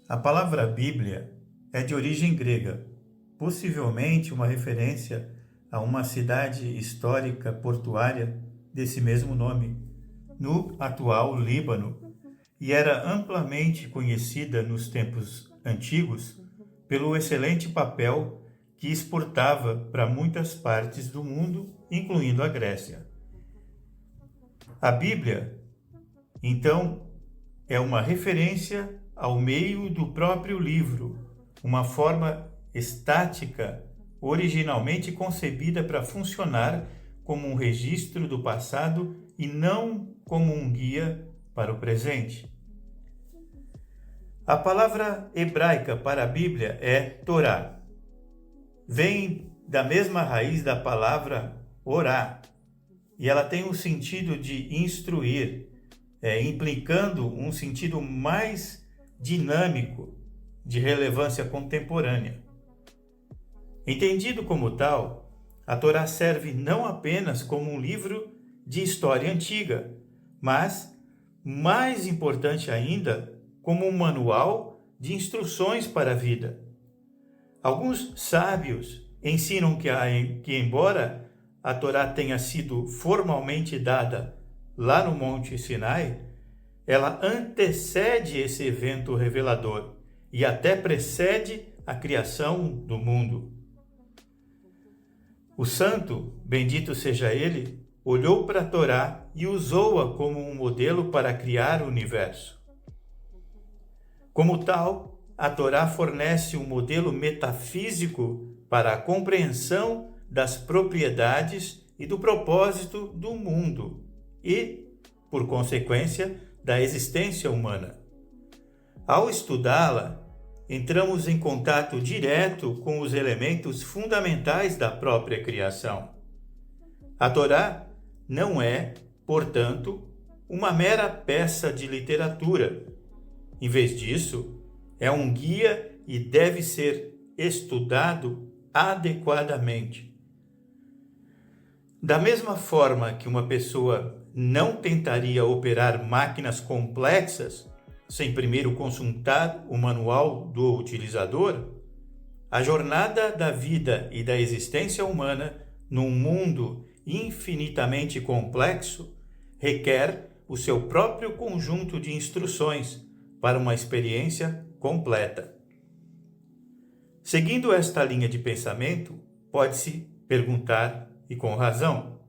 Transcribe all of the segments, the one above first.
A palavra Bíblia é de origem grega, possivelmente uma referência a uma cidade histórica portuária desse mesmo nome, no atual Líbano, e era amplamente conhecida nos tempos antigos pelo excelente papel que exportava para muitas partes do mundo, incluindo a Grécia. A Bíblia, então, é uma referência ao meio do próprio livro, uma forma estática originalmente concebida para funcionar como um registro do passado e não como um guia para o presente. A palavra hebraica para a Bíblia é Torá. Vem da mesma raiz da palavra orá, e ela tem o sentido de instruir, implicando um sentido mais dinâmico de relevância contemporânea. Entendido como tal, a Torá serve não apenas como um livro de história antiga, mas, mais importante ainda, como um manual de instruções para a vida. Alguns sábios ensinam que embora a Torá tenha sido formalmente dada lá no Monte Sinai, ela antecede esse evento revelador e até precede a criação do mundo. O santo, bendito seja ele, olhou para a Torá e usou-a como um modelo para criar o universo. Como tal, a Torá fornece um modelo metafísico para a compreensão das propriedades e do propósito do mundo e, por consequência, da existência humana. Ao estudá-la, entramos em contato direto com os elementos fundamentais da própria criação. A Torá não é, portanto, uma mera peça de literatura. Em vez disso, é um guia e deve ser estudado adequadamente. Da mesma forma que uma pessoa não tentaria operar máquinas complexas sem primeiro consultar o manual do utilizador, a jornada da vida e da existência humana num mundo infinitamente complexo requer o seu próprio conjunto de instruções para uma experiência completa. Seguindo esta linha de pensamento, pode-se perguntar, e com razão,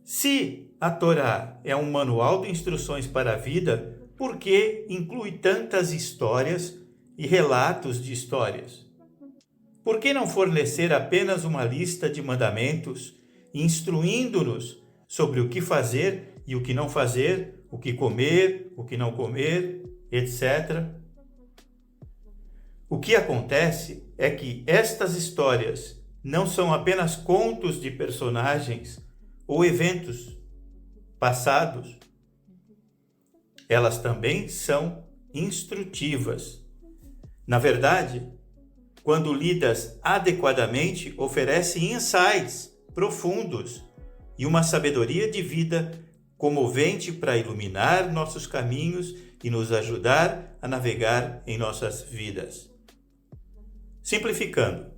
se a Torá é um manual de instruções para a vida, por que inclui tantas histórias e relatos de histórias? Por que não fornecer apenas uma lista de mandamentos, instruindo-nos sobre o que fazer e o que não fazer, o que comer, o que não comer, etc. O que acontece é que estas histórias não são apenas contos de personagens ou eventos passados. Elas também são instrutivas. Na verdade, quando lidas adequadamente, oferecem insights profundos e uma sabedoria de vida comovente para iluminar nossos caminhos e nos ajudar a navegar em nossas vidas. Simplificando,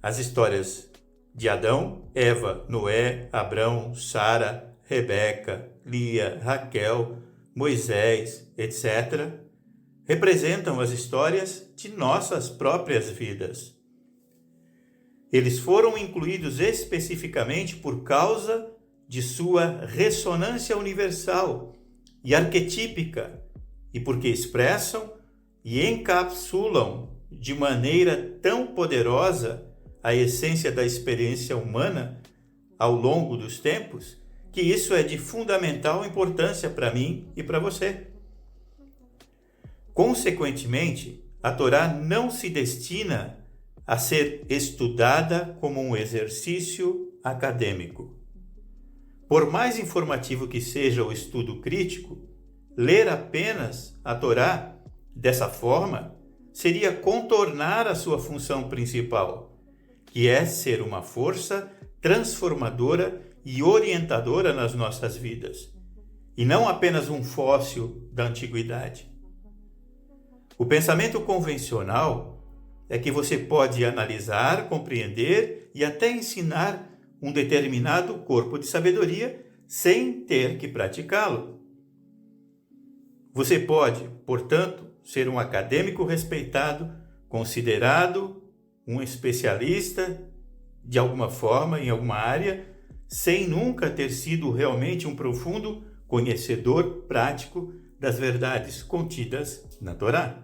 as histórias de Adão, Eva, Noé, Abrão, Sara, Rebeca, Lia, Raquel, Moisés, etc., representam as histórias de nossas próprias vidas. Eles foram incluídos especificamente por causa de sua ressonância universal e arquetípica, e porque expressam e encapsulam de maneira tão poderosa a essência da experiência humana ao longo dos tempos, que isso é de fundamental importância para mim e para você. Consequentemente, a Torá não se destina a ser estudada como um exercício acadêmico. Por mais informativo que seja o estudo crítico, ler apenas a Torá dessa forma seria contornar a sua função principal, que é ser uma força transformadora e orientadora nas nossas vidas, e não apenas um fóssil da antiguidade. O pensamento convencional é que você pode analisar, compreender e até ensinar um determinado corpo de sabedoria sem ter que praticá-lo. Você pode, portanto, ser um acadêmico respeitado, considerado um especialista de alguma forma, em alguma área, sem nunca ter sido realmente um profundo conhecedor prático das verdades contidas na Torá.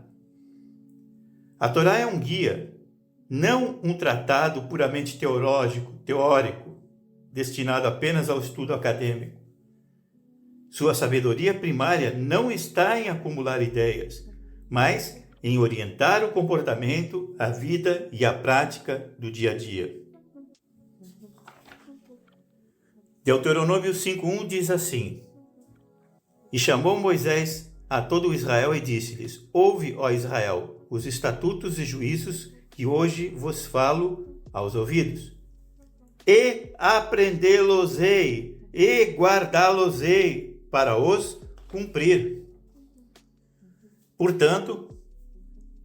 A Torá é um guia, não um tratado puramente teórico, destinado apenas ao estudo acadêmico. Sua sabedoria primária não está em acumular ideias, mas em orientar o comportamento, a vida e a prática do dia a dia. Deuteronômio 5:1 diz assim: E chamou Moisés a todo Israel e disse-lhes: Ouve, ó Israel, os estatutos e juízos que hoje vos falo aos ouvidos. E aprendê-los-ei, e guardá-los-ei, para os cumprir. Portanto,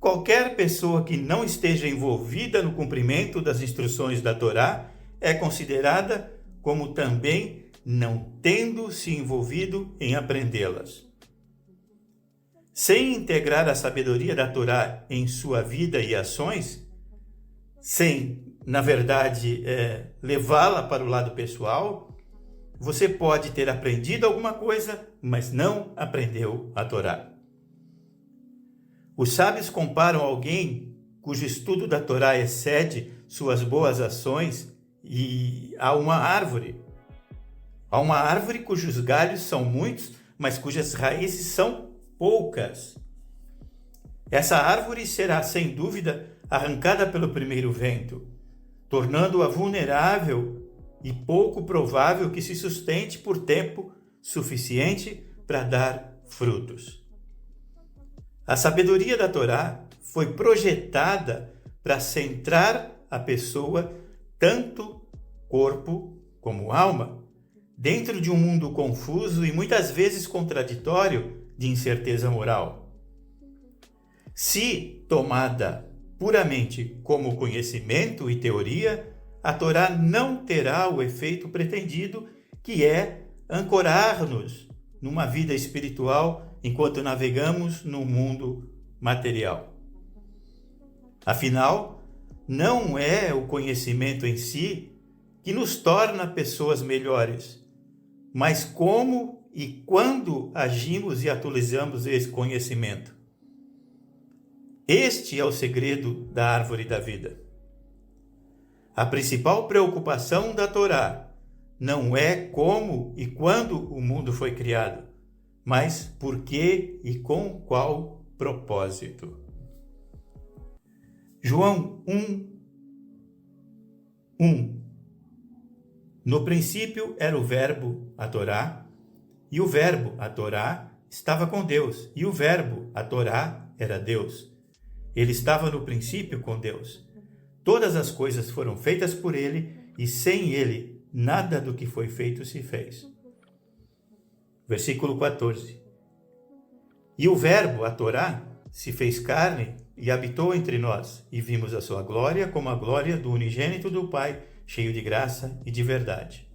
qualquer pessoa que não esteja envolvida no cumprimento das instruções da Torá é considerada como também não tendo se envolvido em aprendê-las. Sem integrar a sabedoria da Torá em sua vida e ações, sem, na verdade, levá-la para o lado pessoal, você pode ter aprendido alguma coisa, mas não aprendeu a Torá. Os sábios comparam alguém cujo estudo da Torá excede suas boas ações e a uma árvore. Há uma árvore cujos galhos são muitos, mas cujas raízes são poucas. Essa árvore será, sem dúvida, arrancada pelo primeiro vento, tornando-a vulnerável e pouco provável que se sustente por tempo suficiente para dar frutos. A sabedoria da Torá foi projetada para centrar a pessoa, tanto corpo como alma, dentro de um mundo confuso e muitas vezes contraditório de incerteza moral. Se tomada puramente como conhecimento e teoria, a Torá não terá o efeito pretendido, que é ancorar-nos numa vida espiritual enquanto navegamos no mundo material. Afinal, não é o conhecimento em si que nos torna pessoas melhores, mas como e quando agimos e atualizamos esse conhecimento. Este é o segredo da árvore da vida. A principal preocupação da Torá não é como e quando o mundo foi criado, mas por que e com qual propósito. João 1:1. No princípio era o Verbo, a Torá, e o Verbo, a Torá, estava com Deus, e o Verbo, a Torá, era Deus. Ele estava no princípio com Deus. Todas as coisas foram feitas por ele, e sem ele, nada do que foi feito se fez. Versículo 14. E o Verbo, a Torá, se fez carne e habitou entre nós, e vimos a sua glória como a glória do unigênito do Pai, cheio de graça e de verdade.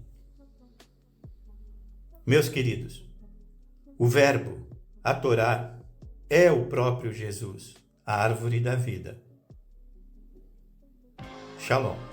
Meus queridos, o Verbo, a Torá, é o próprio Jesus, a árvore da vida. Shalom.